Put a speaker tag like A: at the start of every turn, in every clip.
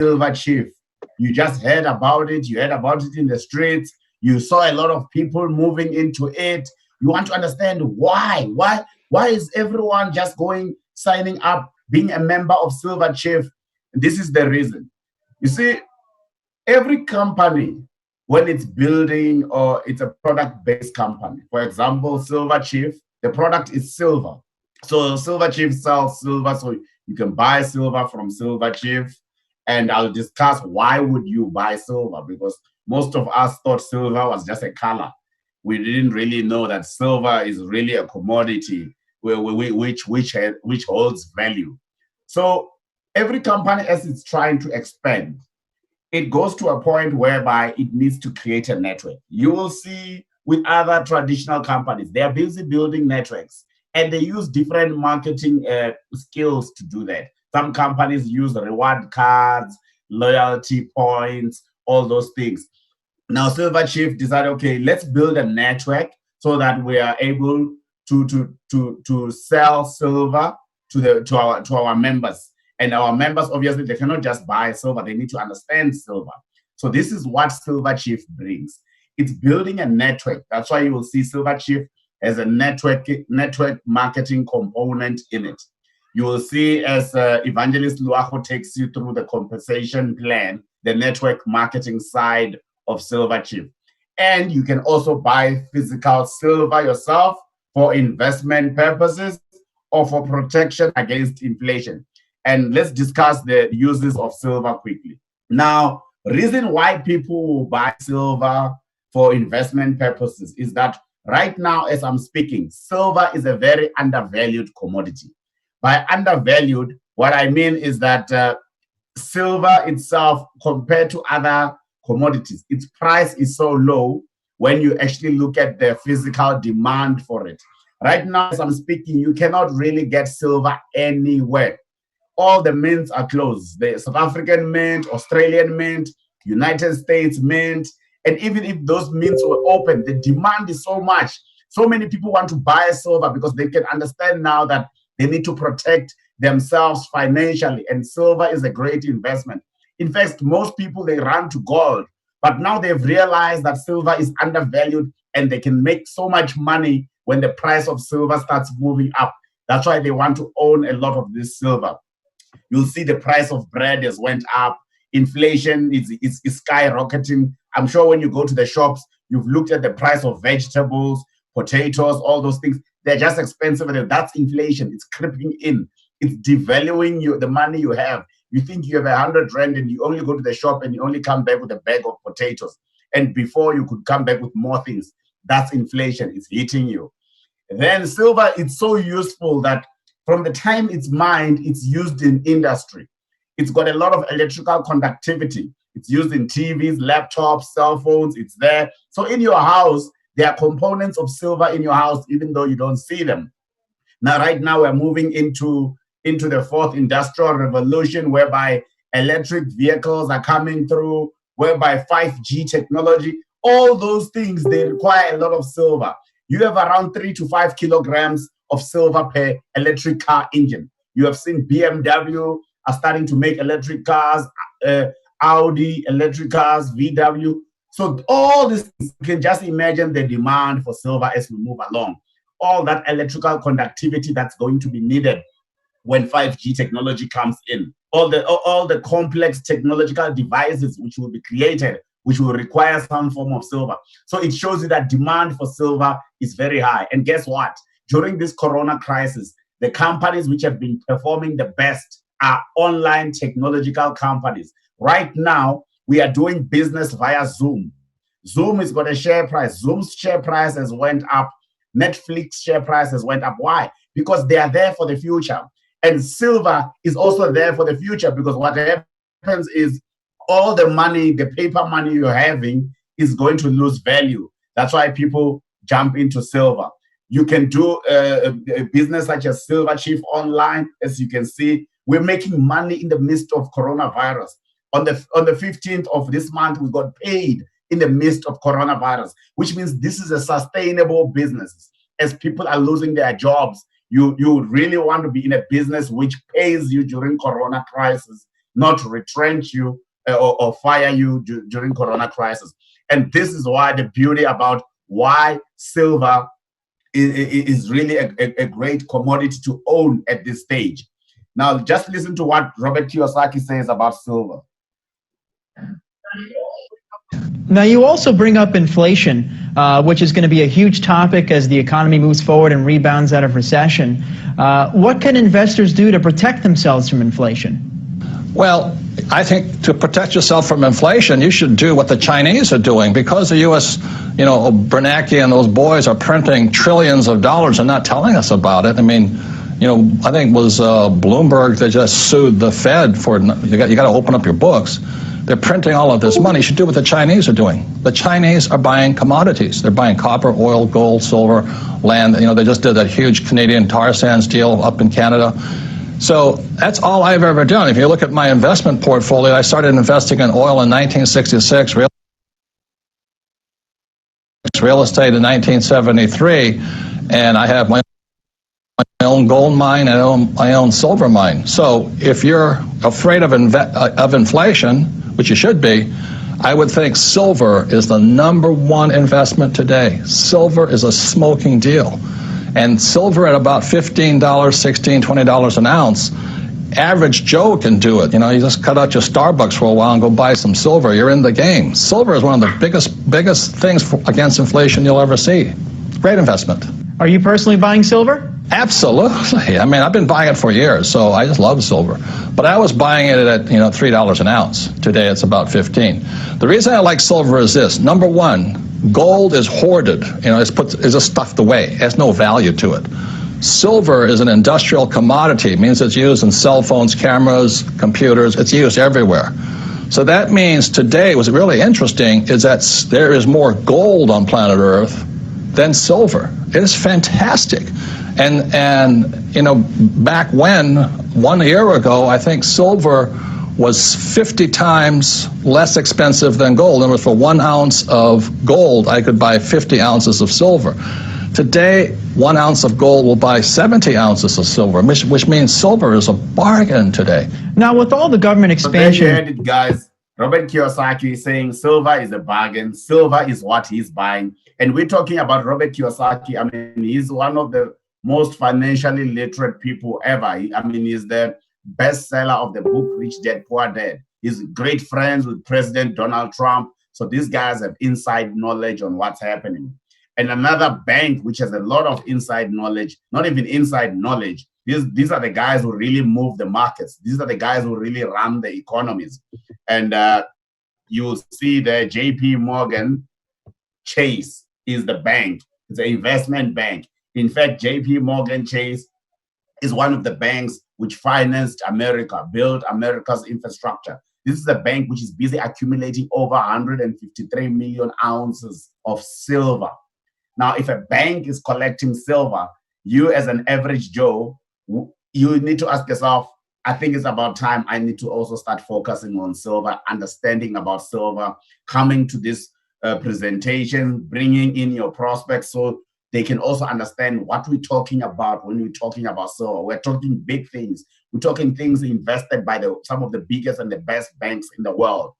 A: Silverchief. You just heard about it. You heard about it in the streets. You saw a lot of people moving into it. You want to understand why. Why is everyone just signing up, being a member of Silverchief? This is the reason. You see, every company, when it's building or it's a product-based company, for example, Silverchief, the product is silver. So Silverchief sells silver, so you can buy silver from Silverchief. And I'll discuss why would you buy silver, because most of us thought silver was just a color. We didn't really know that silver is really a commodity which holds value. So every company, as it's trying to expand, it goes to a point whereby it needs to create a network. You will see with other traditional companies, they are busy building networks, and they use different marketing skills to do that. Some companies use reward cards, loyalty points, all those things. Now, Silverchief decided, okay, let's build a network so that we are able to sell silver to our members. And our members, obviously, they cannot just buy silver. They need to understand silver. So this is what Silverchief brings. It's building a network. That's why you will see Silverchief as a network marketing component in it. You will see, as Evangelist Luajo takes you through the compensation plan, the network marketing side of Silverchief. And you can also buy physical silver yourself for investment purposes or for protection against inflation. And let's discuss the uses of silver quickly. Now, reason why people will buy silver for investment purposes is that right now, as I'm speaking, silver is a very undervalued commodity. By undervalued, what I mean is that silver itself, compared to other commodities, its price is so low when you actually look at the physical demand for it. Right now, as I'm speaking, you cannot really get silver anywhere. All the mints are closed. The South African mint, Australian mint, United States mint, and even if those mints were open, the demand is so much. So many people want to buy silver because they can understand now that they need to protect themselves financially, and silver is a great investment. In fact, most people, they run to gold, but now they've realized that silver is undervalued and they can make so much money when the price of silver starts moving up. That's why they want to own a lot of this silver. You'll see the price of bread has went up. Inflation is skyrocketing. I'm sure when you go to the shops, you've looked at the price of vegetables, potatoes, all those things. They're just expensive. That's inflation. It's creeping in. It's devaluing the money you have. You think you have 100 rand and you only go to the shop and you only come back with a bag of potatoes. And before you could come back with more things. That's inflation. It's hitting you. Then silver, it's so useful that from the time it's mined, it's used in industry. It's got a lot of electrical conductivity. It's used in TVs, laptops, cell phones. It's there. So in your house, there are components of silver in your house, even though you don't see them. Now, right now, we're moving into the fourth industrial revolution, whereby electric vehicles are coming through, whereby 5G technology, all those things, they require a lot of silver. You have around 3 to 5 kilograms of silver per electric car engine. You have seen BMW are starting to make electric cars, Audi electric cars, VW. So all this, you can just imagine the demand for silver as we move along. All that electrical conductivity that's going to be needed when 5G technology comes in. All the complex technological devices which will be created, which will require some form of silver. So it shows you that demand for silver is very high. And guess what? During this corona crisis, the companies which have been performing the best are online technological companies. Right now, we are doing business via Zoom. Zoom has got a share price. Zoom's share price has went up. Netflix share price has went up. Why? Because they are there for the future. And silver is also there for the future, because what happens is all the money, the paper money you're having is going to lose value. That's why people jump into silver. You can do a business such as Silverchief online. As you can see, we're making money in the midst of coronavirus. On the 15th of this month, we got paid in the midst of coronavirus, which means this is a sustainable business. As people are losing their jobs, you really want to be in a business which pays you during corona crisis, not retrench you or fire you during Corona crisis. And this is why the beauty about why silver is really a great commodity to own at this stage. Now, just listen to what Robert Kiyosaki says about silver.
B: Now, you also bring up inflation, which is going to be a huge topic as the economy moves forward and rebounds out of recession. What can investors do to protect themselves from inflation?
C: Well, I think to protect yourself from inflation, you should do what the Chinese are doing. Because the U.S., Bernanke and those boys are printing trillions of dollars and not telling us about it. I mean, I think it was Bloomberg that just sued the Fed for, you got to open up your books. They're printing all of this money. You should do what the Chinese are doing. The Chinese are buying commodities. They're buying copper, oil, gold, silver, land. They just did that huge Canadian tar sands deal up in Canada. So that's all I've ever done. If you look at my investment portfolio, I started investing in oil in 1966, real estate in 1973, and I have my own gold mine and my own silver mine. So if you're afraid of inflation, which you should be, I would think silver is the #1 investment today. Silver is a smoking deal. And silver at about $15, $16, $20 an ounce, average Joe can do it. You just cut out your Starbucks for a while and go buy some silver. You're in the game. Silver is one of the biggest things against inflation you'll ever see. Great investment.
B: Are you personally buying silver?
C: Absolutely. I mean, I've been buying it for years, so I just love silver. But I was buying it at $3 an ounce. Today it's about 15. The reason I like silver is this. #1, gold is hoarded. It's just stuffed away. It has no value to it. Silver is an industrial commodity. It means it's used in cell phones, cameras, computers. It's used everywhere. So that means today, what's really interesting is that there is more gold on planet Earth than silver. It is fantastic. And back when, 1 year ago, I think silver was 50 times less expensive than gold. And for 1 ounce of gold, I could buy 50 ounces of silver. Today, 1 ounce of gold will buy 70 ounces of silver, which means silver is a bargain today.
B: Now, with all the government expansion...
A: So there you heard it, guys. Robert Kiyosaki is saying silver is a bargain. Silver is what he's buying. And we're talking about Robert Kiyosaki. I mean, he's one of the most financially literate people ever. He's the bestseller of the book Rich Dad Poor Dad. He's great friends with President Donald Trump. So these guys have inside knowledge on what's happening. And another bank which has a lot of inside knowledge, not even inside knowledge. These are the guys who really move the markets. These are the guys who really run the economies. And you see the JP Morgan Chase is the bank. It's an investment bank. In fact, JP Morgan Chase is one of the banks which financed America, built America's infrastructure. This is a bank which is busy accumulating over 153 million ounces of silver. Now, if a bank is collecting silver, you as an average Joe, you need to ask yourself, I think it's about time I need to also start focusing on silver, understanding about silver, coming to this presentation, bringing in your prospects so they can also understand what we're talking about when we're talking about silver. We're talking big things. We're talking things invested by some of the biggest and the best banks in the world.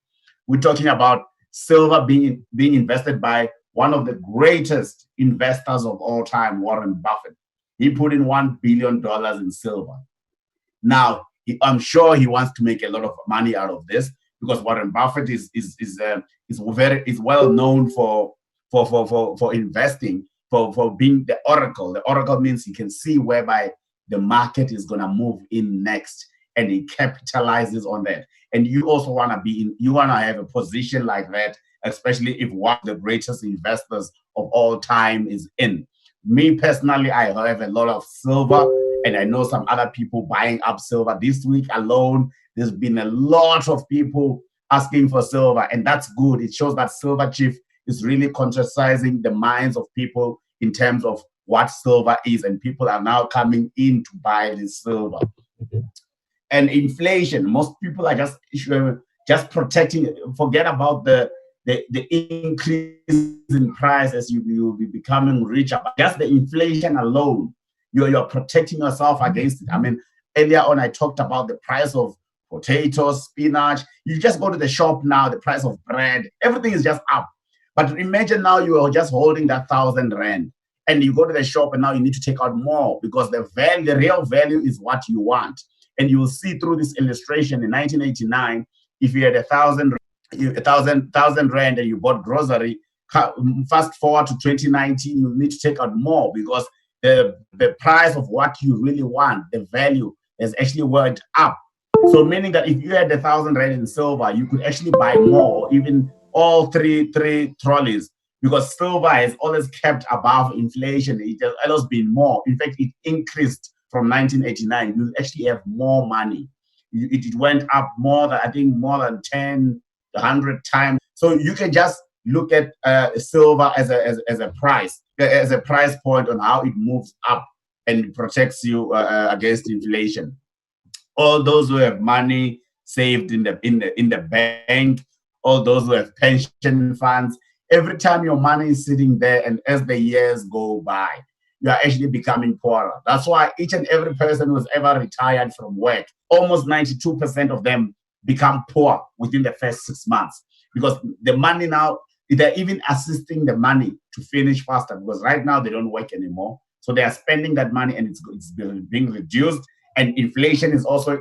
A: We're talking about silver being invested by one of the greatest investors of all time, Warren Buffett. He put in $1 billion in silver. Now, I'm sure he wants to make a lot of money out of this because Warren Buffett is well known for investing, for being the oracle. The oracle means he can see whereby the market is going to move in next, and he capitalizes on that. And you also want to have a position like that, especially if one of the greatest investors of all time is in. Me personally, I have a lot of silver, and I know some other people buying up silver. This week alone, there's been a lot of people asking for silver, and that's good. It shows that Silverchief is really consciousizing the minds of people in terms of what silver is, and people are now coming in to buy this silver. And inflation, most people are just protecting, forget about the increase in price as you will be becoming richer. Just the inflation alone, you're protecting yourself against it. I mean, earlier on, I talked about the price of potatoes, spinach. You just go to the shop now, the price of bread, everything is just up. But imagine now you are just holding that 1,000 rand and you go to the shop and now you need to take out more because the real value is what you want. And you will see through this illustration in 1989, if you had 1,000 rand and you bought grocery, fast forward to 2019, you need to take out more because the price of what you really want, the value, has actually went up. So meaning that if you had 1,000 rand in silver, you could actually buy more, even all three trolleys, because silver has always kept above inflation. It has always been more. In fact, it increased from 1989. You actually have more money. It went up more than, I think, more than 10, 100 times. So you can just look at silver as a price point on how it moves up and protects you against inflation. All those who have money saved in the bank, all those who have pension funds, every time your money is sitting there and as the years go by, you are actually becoming poorer. That's why each and every person who's ever retired from work, almost 92% of them become poor within the first 6 months because the money now, they're even assisting the money to finish faster because right now they don't work anymore. So they are spending that money and it's being reduced. And inflation has also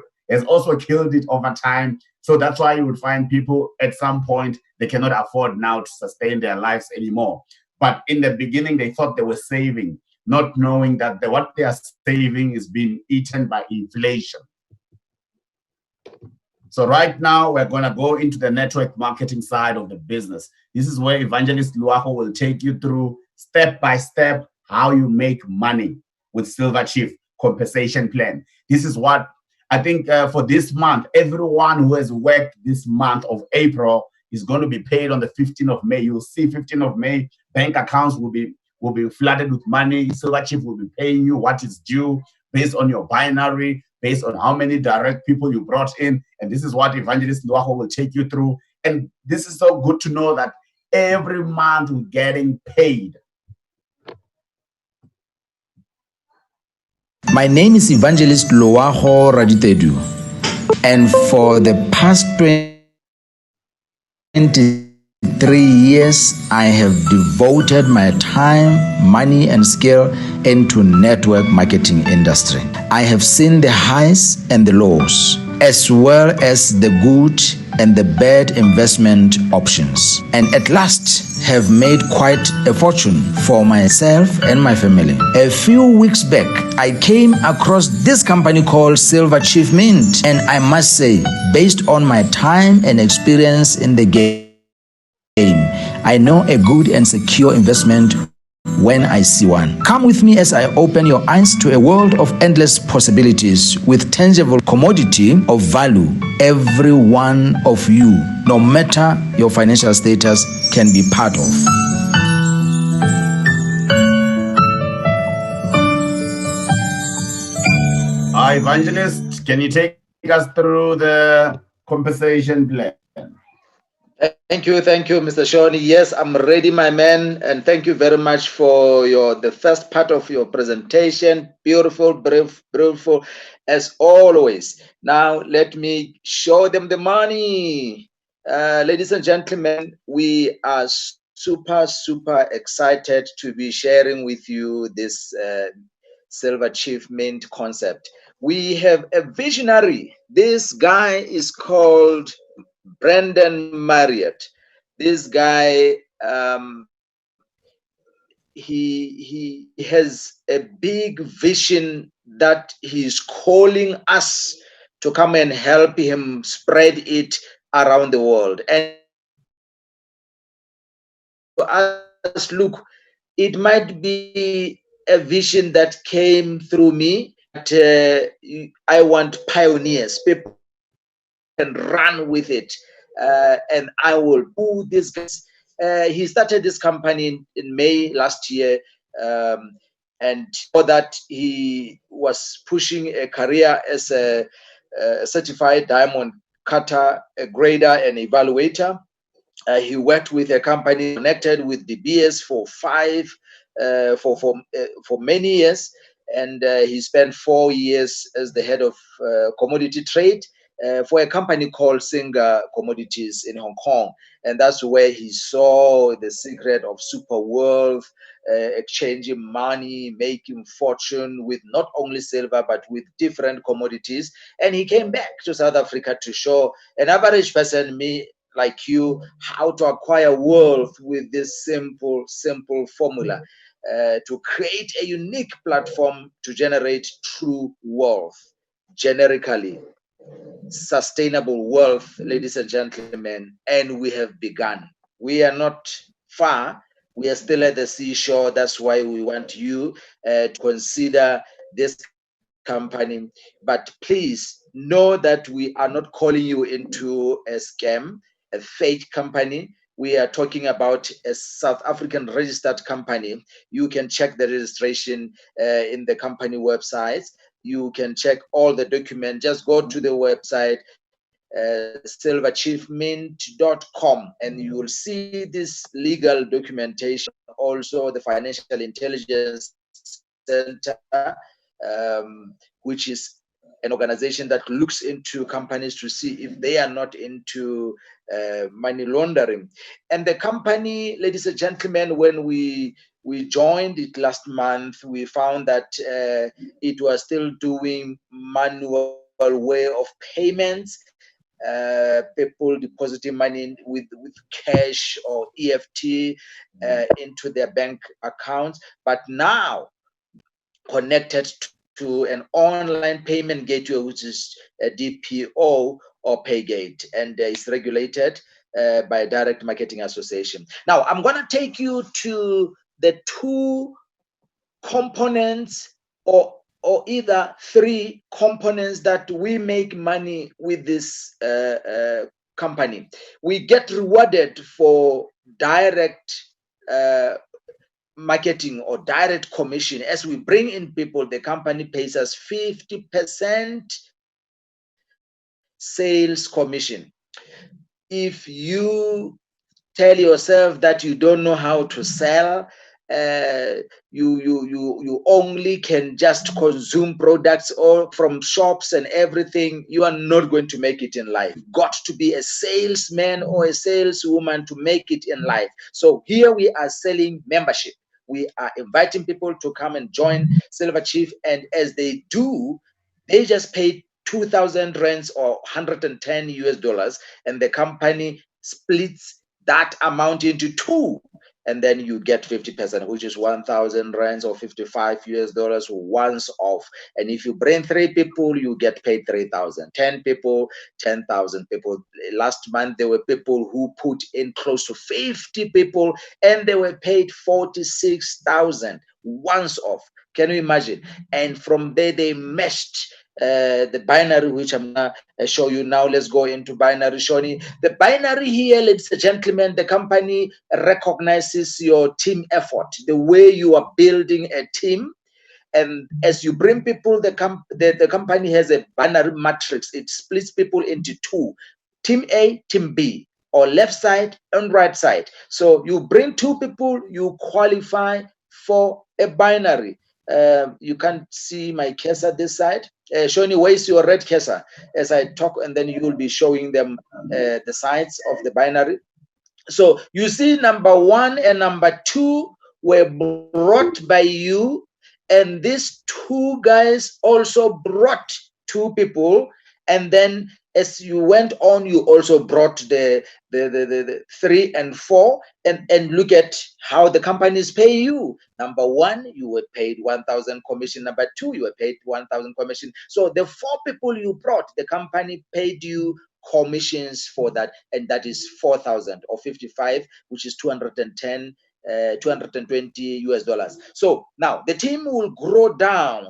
A: killed it over time. So that's why you would find people at some point, they cannot afford now to sustain their lives anymore. But in the beginning, they thought they were saving, not knowing that what they are saving is being eaten by inflation. So right now, we're going to go into the network marketing side of the business. This is where Evangelist Luaho will take you through step by step how you make money with Silverchief compensation plan. This is what I think for this month, everyone who has worked this month of April is going to be paid on the 15th of May. You'll see 15th of May, bank accounts will be flooded with money. Silverchief will be paying you what is due based on your binary, based on how many direct people you brought in. And this is what Evangelist Luaho will take you through. And this is so good to know that every month we're getting paid.
D: My name is Evangelist Luaho Raditedu, and for the past 23 years, I have devoted my time, money, and skill into network marketing industry. I have seen the highs and the lows, as well as the good and the bad investment options, and at last have made quite a fortune for myself and my family. A few weeks back, I came across this company called Silverchief Mint, and I must say, based on my time and experience in the game, I know a good and secure investment when I see one. Come with me as I open your eyes to a world of endless possibilities with tangible commodity of value. Every one of you, no matter your financial status, can be part of.
A: Evangelist, can you take us through the compensation plan?
E: Thank you, Mr. Shoni. Yes, I'm ready, my man, and thank you very much for the first part of your presentation. Beautiful, beautiful, as always. Now, let me show them the money. Ladies and gentlemen, we are super excited to be sharing with you this Silverchief Mint concept. We have a visionary. This guy is called Brendan Marriott. This guy, he has a big vision that he's calling us to come and help him spread it around the world. And to us, look, it might be a vision that came through me, but I want pioneers, people can run with it. And I will do this. He started this company in May last year, and for that he was pushing a career as a certified diamond cutter, a grader, and evaluator. He worked with a company connected with DBS for many years, and he spent 4 years as the head of commodity trade. for a company called Singer Commodities in Hong Kong. And that's where he saw the secret of super wealth, exchanging money, making fortune with not only silver, but with different commodities. And he came back to South Africa to show an average person, me, like you, how to acquire wealth with this simple formula, to create a unique platform to generate true wealth, generically sustainable wealth, ladies and gentlemen. And we have begun. We are not far. We are still at the seashore. That's why we want you to consider this company. But please know that we are not calling you into a scam, a fake company. We are talking about a South African registered company. You can check the registration in the company website. You can check all the documents. Just go to the website, silverchiefmint.com, and you will see this legal documentation, also the financial intelligence center, which is an organization that looks into companies to see if they are not into money laundering. And the company, ladies and gentlemen, when we joined it last month, we found that it was still doing manual way of payments, people depositing money with cash or EFT into their bank accounts, but now connected to an online payment gateway, which is a DPO or Paygate, and is regulated by Direct Marketing Association. Now, I'm going to take you to the two components, or either three components, that we make money with this company. We get rewarded for direct marketing or direct commission. As we bring in people, the company pays us 50% sales commission. If you tell yourself that you don't know how to sell, you only can just consume products or from shops and everything, you are not going to make it in life. Got to be a salesman or a saleswoman to make it in life. So here we are selling membership. We are inviting people to come and join Silverchief, and as they do, they just pay 2,000 rands or 110 US dollars, and the company splits that amount into two, and then you get 50%, which is 1,000 rands or 55 US dollars once off. And if you bring 3 people, you get paid 3,000. 10 people, 10,000 people. Last month, there were people who put in close to 50 people, and they were paid 46,000 once off. Can you imagine? And from there, they meshed the binary, which I'm going to show you now. Let's go into binary, Shoni. The binary here, ladies and gentlemen, the company recognizes your team effort, the way you are building a team. And as you bring people, the company has a binary matrix. It splits people into two, team A, team B, or left side and right side. So you bring 2 people, you qualify for a binary. You can't see my cursor this side. Shoni, where's your red cursor? As I talk, and then you will be showing them the sides of the binary. So you see number 1 and number 2 were brought by you, and these 2 guys also brought 2 people, and then as you went on, you also brought the 3 and 4, and look at how the companies pay you. Number 1, you were paid 1,000 commission. Number 2, you were paid 1,000 commission. So the 4 people you brought, the company paid you commissions for that, and that is 4,000 or 55, which is 210, 220 US dollars. So now the team will grow down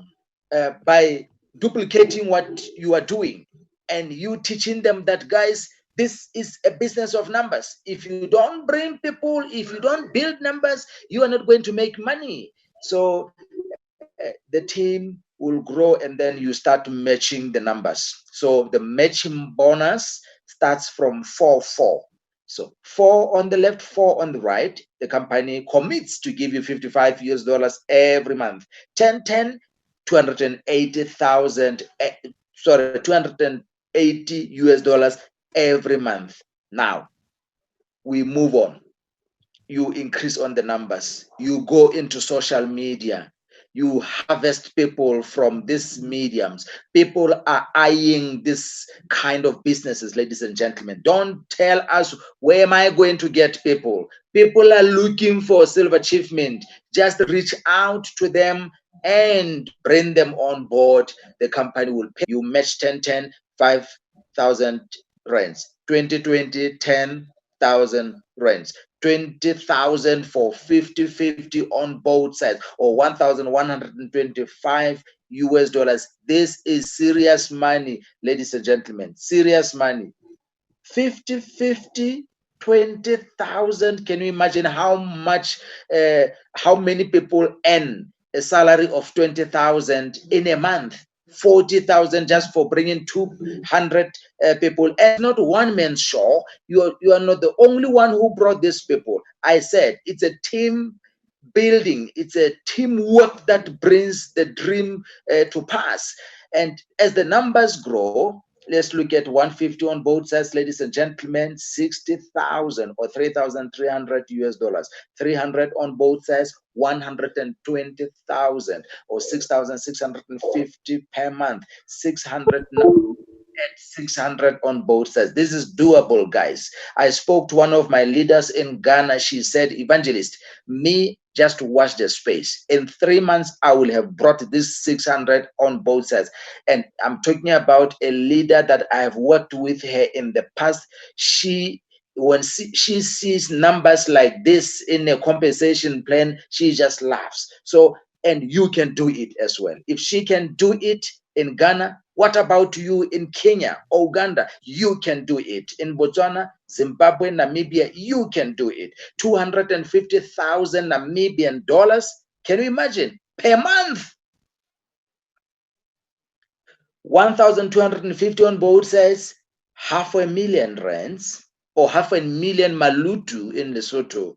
E: by duplicating what you are doing, and you teaching them that, guys, this is a business of numbers. If you don't bring people, if you don't build numbers, you are not going to make money. So the team will grow, and then you start matching the numbers. So the matching bonus starts from 4-4. So 4 on the left, 4 on the right. The company commits to give you 55 US dollars every month. 10-10, 280,000. Sorry, 200. $80 every month. Now, we move on. You increase on the numbers. You go into social media. You harvest people from these mediums. People are eyeing this kind of businesses, ladies and gentlemen. Don't tell us, where am I going to get people? People are looking for Silverchief Mint. Just reach out to them and bring them on board. The company will pay you. Match 10, 5,000 rands. 2020, 10,000 rands. 20,000 for 50-50 on both sides, or $1,125. This is serious money, ladies and gentlemen. Serious money. 50-50, 20,000. Can you imagine how much, how many people earn a salary of 20,000 in a month? 40,000 just for bringing 200 people. And not one man's show. You are not the only one who brought these people. I said it's a team building. It's a teamwork that brings the dream to pass. And as the numbers grow, let's look at 150 on both sides, ladies and gentlemen, 60,000 or $3,300. 300 on both sides, 120,000 or 6,650 per month. 600 at 600 on both sides. This is doable, guys. I spoke to one of my leaders in Ghana. She said, Evangelist, me just watch the space. In 3 months, I will have brought this 600 on both sides. And I'm talking about a leader that I have worked with her in the past. When she sees numbers like this in a compensation plan, she just laughs. So, and you can do it as well. If she can do it in Ghana, what about you in Kenya or Uganda? You can do it. In Botswana, Zimbabwe, Namibia, you can do it. 250,000 Namibian dollars. Can you imagine? Per month. 1,250 on both sides, $500,000 rands, or $500,000 malutu in Lesotho.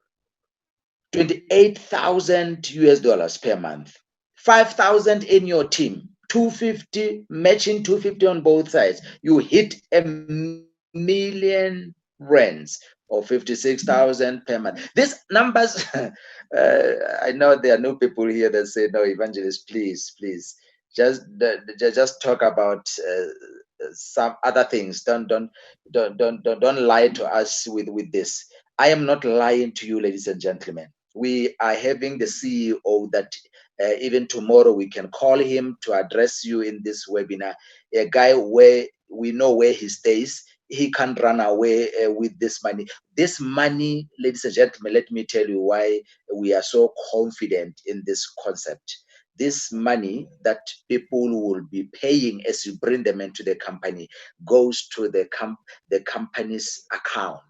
E: $28,000 per month. 5,000 in your team. 250, matching 250 on both sides. You hit $1,000,000 rands, or 56,000 per month. These numbers, I know there are no people here that say, no, Evangelist, please, just talk about some other things. Don't lie to us with this. I am not lying to you, ladies and gentlemen. We are having the CEO that even tomorrow we can call him to address you in this webinar. A guy where we know where he stays. He can't run away with this money. This money, ladies and gentlemen, let me tell you why we are so confident in this concept. This money that people will be paying as you bring them into the company goes to the company's account.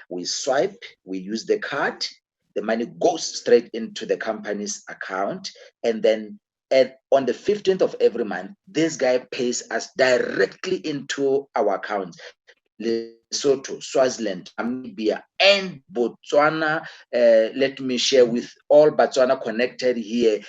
E: We swipe, we use the card, the money goes straight into the company's account, and then on the 15th of every month, this guy pays us directly into our account. Lesotho, Swaziland, Namibia, and Botswana. Let me share with all Botswana connected here.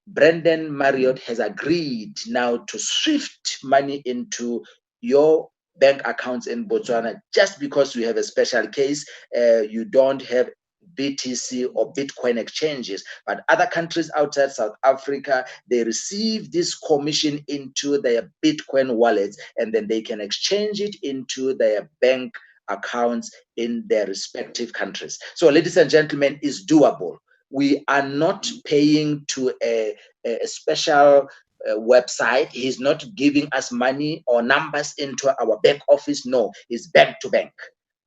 E: Brendan Marriott has agreed now to shift money into your bank accounts in Botswana just because we have a special case. You don't have BTC or Bitcoin exchanges, but other countries outside South Africa, they receive this commission into their Bitcoin wallets, and then they can exchange it into their bank accounts in their respective countries. So, ladies and gentlemen, it's doable. We are not paying to a special website. He's not giving us money or numbers into our back office. No, it's bank to bank.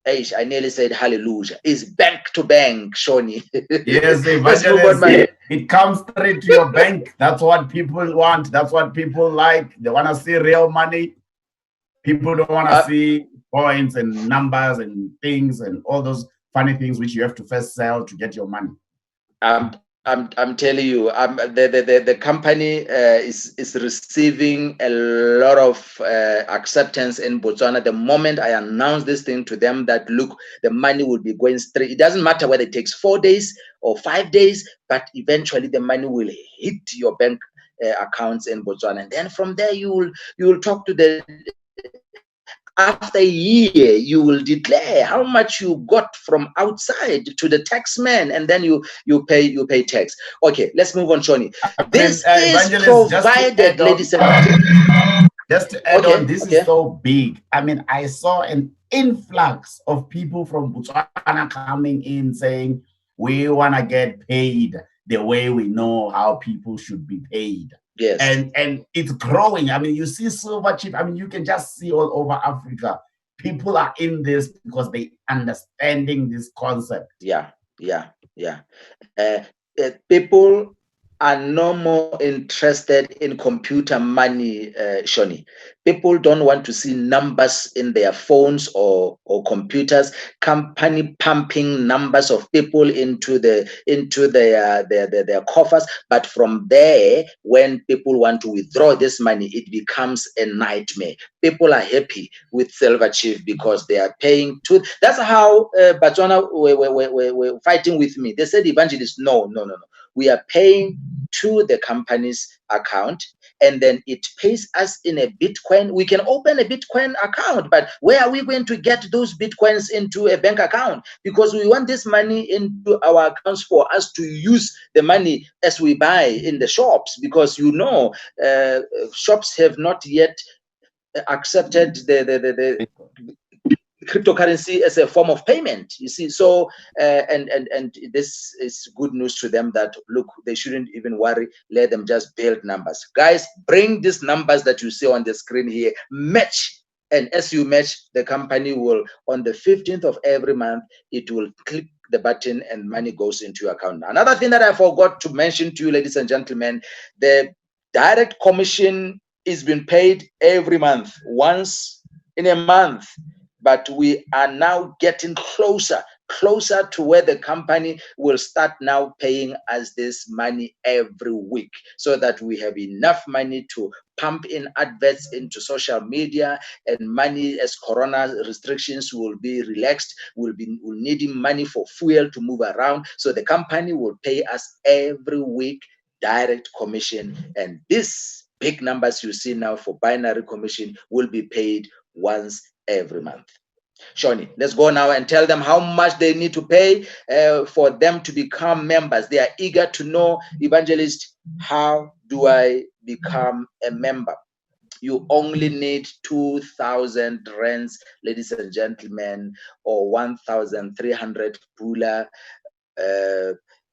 E: I nearly said hallelujah. It's bank to bank, Shoni.
A: Yes, Evangelist, it comes straight to your bank. That's what people want. That's what people like. They want to see real money. People don't want to see points and numbers and things and all those funny things which you have to first sell to get your money.
E: I'm telling you, the company is receiving a lot of acceptance in Botswana. The moment I announce this thing to them, that look, the money will be going straight. It doesn't matter whether it takes 4 days or 5 days, but eventually the money will hit your bank accounts in Botswana. And then from there, you will talk to the, after a year, you will declare how much you got from outside to the taxman, and then you pay tax. Okay, let's move on, Shoni. This is provided, ladies and gentlemen.
A: Just to add on, this is so big. I mean, I saw an influx of people from Botswana coming in saying, we want to get paid the way we know how people should be paid.
E: Yes.
A: And it's growing. I mean, you see Silverchief. I mean, you can just see all over Africa. People are in this because they understanding this concept.
E: Yeah. People are no more interested in computer money, Shoni. People don't want to see numbers in their phones or computers, company pumping numbers of people into their coffers. But from there, when people want to withdraw this money, it becomes a nightmare. People are happy with Silverchief because they are paying to. That's how Botswana were fighting with me. They said, Evangelist, no. We are paying to the company's account, and then it pays us in a Bitcoin. We can open a Bitcoin account, but where are we going to get those Bitcoins into a bank account? Because we want this money into our accounts for us to use the money as we buy in the shops, because shops have not yet accepted the cryptocurrency as a form of payment, you see. So and this is good news to them, that look, they shouldn't even worry, let them just build numbers. Guys, bring these numbers that you see on the screen here, match, and as you match, the company will, on the 15th of every month, it will click the button and money goes into your account. Another thing that I forgot to mention to you, ladies and gentlemen, the direct commission is being paid every month, once in a month. But we are now getting closer to where the company will start now paying us this money every week, so that we have enough money to pump in adverts into social media, and money, as corona restrictions will be relaxed, we'll needing money for fuel to move around. So the company will pay us every week direct commission, and these big numbers you see now for binary commission will be paid once every month. Shoni, let's go now and tell them how much they need to pay for them to become members. They are eager to know, Evangelist, how do I become a member? You only need 2,000 rands, ladies and gentlemen, or 1,300 pula,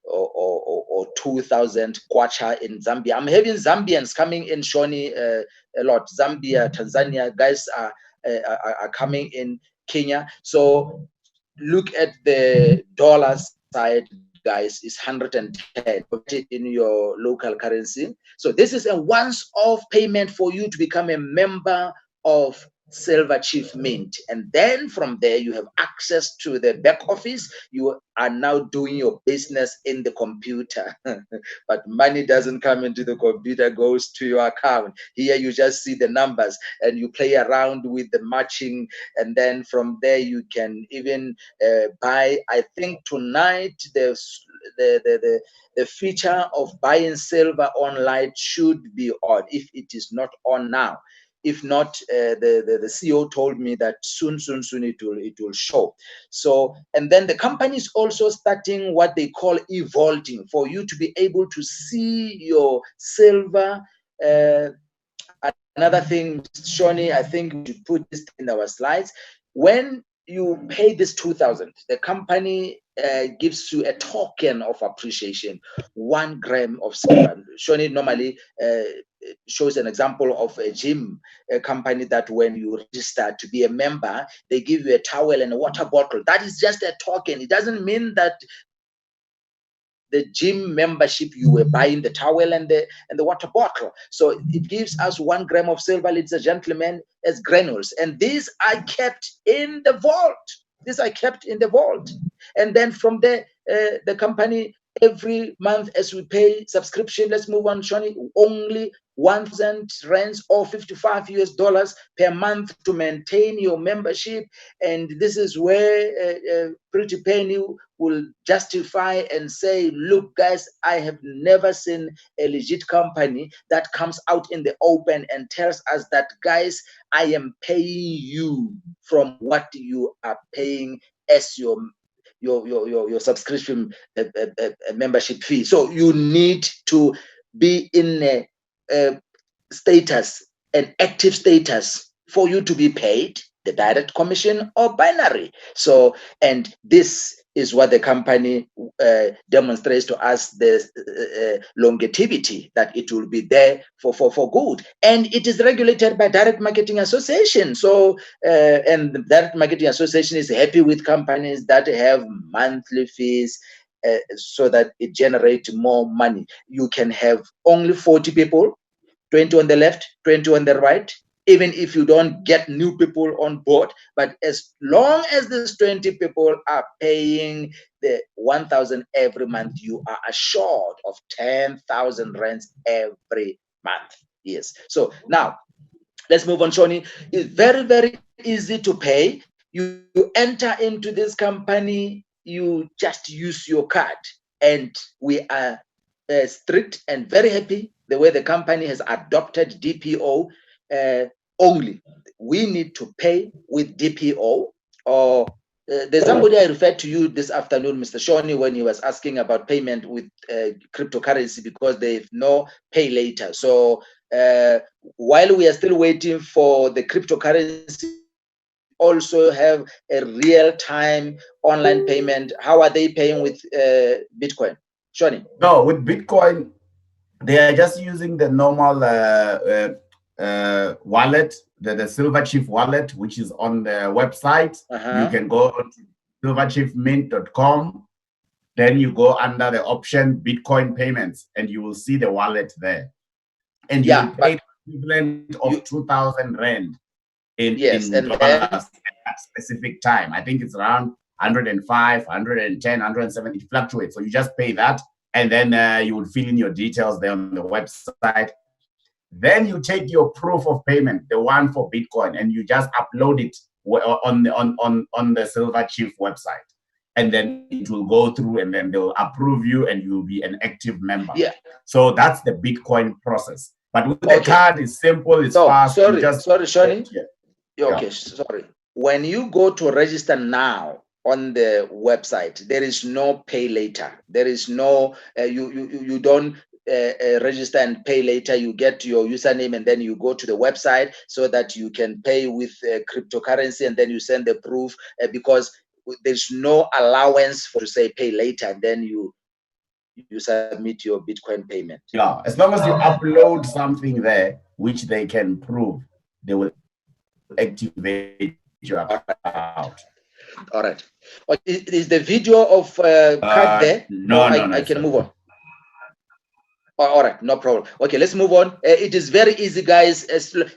E: or 2,000 kwacha in Zambia. I'm having Zambians coming in, Shoni, a lot. Zambia, Tanzania, guys are coming in. Kenya. So look at the dollar side, guys, is 110. Put it in your local currency. So this is a once-off payment for you to become a member of Silverchief Mint, and then from there you have access to the back office. You are now doing your business in the computer, but money doesn't come into the computer, goes to your account. Here you just see the numbers and you play around with the matching, and then from there you can even buy. I think tonight the feature of buying silver online should be on, if it is not on now. If not, the CEO told me that soon it will show. So, and then the company is also starting what they call e-vaulting, for you to be able to see your silver. Another thing, Shoni, I think we should put this in our slides. When you pay this 2,000, the company gives you a token of appreciation, 1 gram of silver. Shoni normally shows an example of a gym company that when you register to be a member, they give you a towel and a water bottle. That is just a token. It doesn't mean that the gym membership you were buying the towel and the water bottle. So it gives us 1 gram of silver, ladies and gentlemen, as granules, and these are kept in the vault. And then from there, the company every month, as we pay subscription, let's move on, Shoni, only 1,000 rands or $55 per month to maintain your membership. And this is where Pretty Penny will justify and say, look, guys, I have never seen a legit company that comes out in the open and tells us that, guys, I am paying you from what you are paying as your subscription membership fee. So you need to be in a status, an active status, for you to be paid the direct commission or binary. So, and this is what the company demonstrates to us, the longevity, that it will be there for good. And it is regulated by Direct Marketing Association. So, and the Direct Marketing Association is happy with companies that have monthly fees, so that it generates more money. You can have only 40 people, 20 on the left, 20 on the right, even if you don't get new people on board. But as long as these 20 people are paying the 1,000 every month, you are assured of 10,000 rands every month. Yes. So now let's move on, Shoni. It's very, very easy to pay. You enter into this company, you just use your card, and we are strict and very happy the way the company has adopted DPO only. We need to pay with DPO, or there's somebody I referred to you this afternoon, Mr. Shoni, when he was asking about payment with cryptocurrency, because they have no pay later. So while we are still waiting for the cryptocurrency, also have a real-time online payment. How are they paying with Bitcoin? Shoni?
A: No, with Bitcoin, they are just using the normal wallet, the Silverchief wallet, which is on the website. You can go to silverchiefmint.com. Then you go under the option Bitcoin payments, and you will see the wallet there. And you will pay the equivalent of 2,000 rand in dollars at a specific time. I think it's around 105, 110, 170. It fluctuates. So you just pay that, and then you will fill in your details there on the website. Then you take your proof of payment, the one for Bitcoin, and you just upload it on the Silverchief website. And then it will go through, and then they'll approve you, and you'll be an active member.
E: Yeah.
A: So that's the Bitcoin process. But with the card, it's simple, it's fast.
E: Sorry, Shoni.
A: Okay,
E: sorry. When you go to register now on the website, there is no pay later. There is no you don't register and pay later. You get your username, and then you go to the website so that you can pay with cryptocurrency, and then you send the proof, because there's no allowance for to say pay later, and then you submit your Bitcoin payment.
A: Yeah, as long as you upload something there which they can prove, they will activate your account.
E: All right. Is the video of card there?
A: No,
E: I can move on. All right, no problem. Okay, let's move on. It is very easy, guys,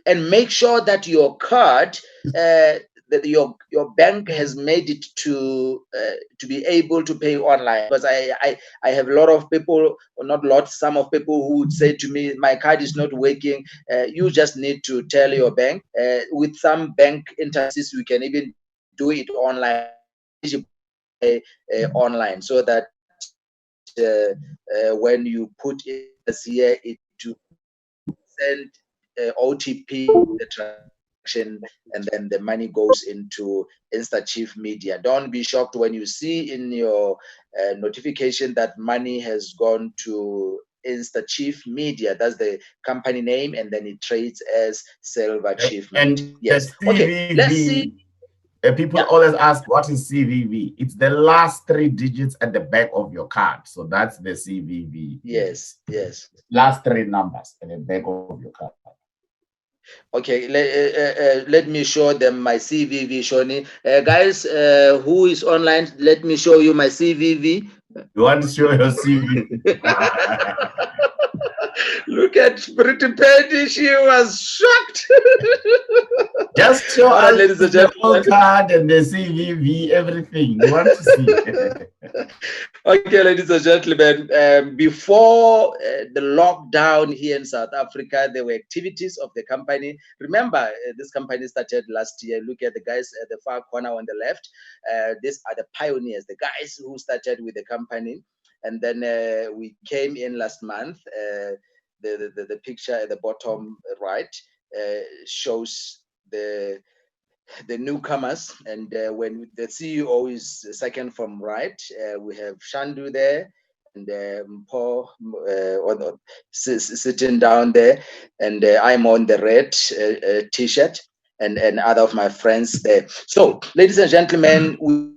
E: and make sure that your card, that your bank has made it to be able to pay online. Because I have a lot of people, or not lots, some of people who would say to me, my card is not working. You just need to tell your bank. With some bank interfaces, we can even do it online, online, so that when you put it here, it to send OTP the transaction, and then the money goes into Silverchief Media. Don't be shocked when you see in your notification that money has gone to Silverchief Media. That's the company name, and then it trades as Silverchief.
A: And
E: yes, okay. Let's see.
A: People always ask, what is CVV? It's the last 3 digits at the back of your card. So that's the CVV.
E: Yes.
A: Last 3 numbers at the back of your card.
E: Okay, let me show them my CVV, Shoni. Guys, who is online, let me show you my CVV.
A: You want to show your CVV?
E: Look at Pretty Penny, she was shocked.
A: Just show
E: All right,
A: us
E: ladies and
A: the full
E: gentlemen.
A: card and the CVV, everything. We want to see.
E: Okay, ladies and gentlemen, before the lockdown here in South Africa, there were activities of the company. Remember, this company started last year. Look at the guys at the far corner on the left. These are the pioneers, the guys who started with the company. And then we came in last month. The picture at the bottom right shows the newcomers, and when the CEO is second from right, we have Shandu there, and Paul sitting down there, and I'm on the red t-shirt, and other of my friends there. So, ladies and gentlemen, we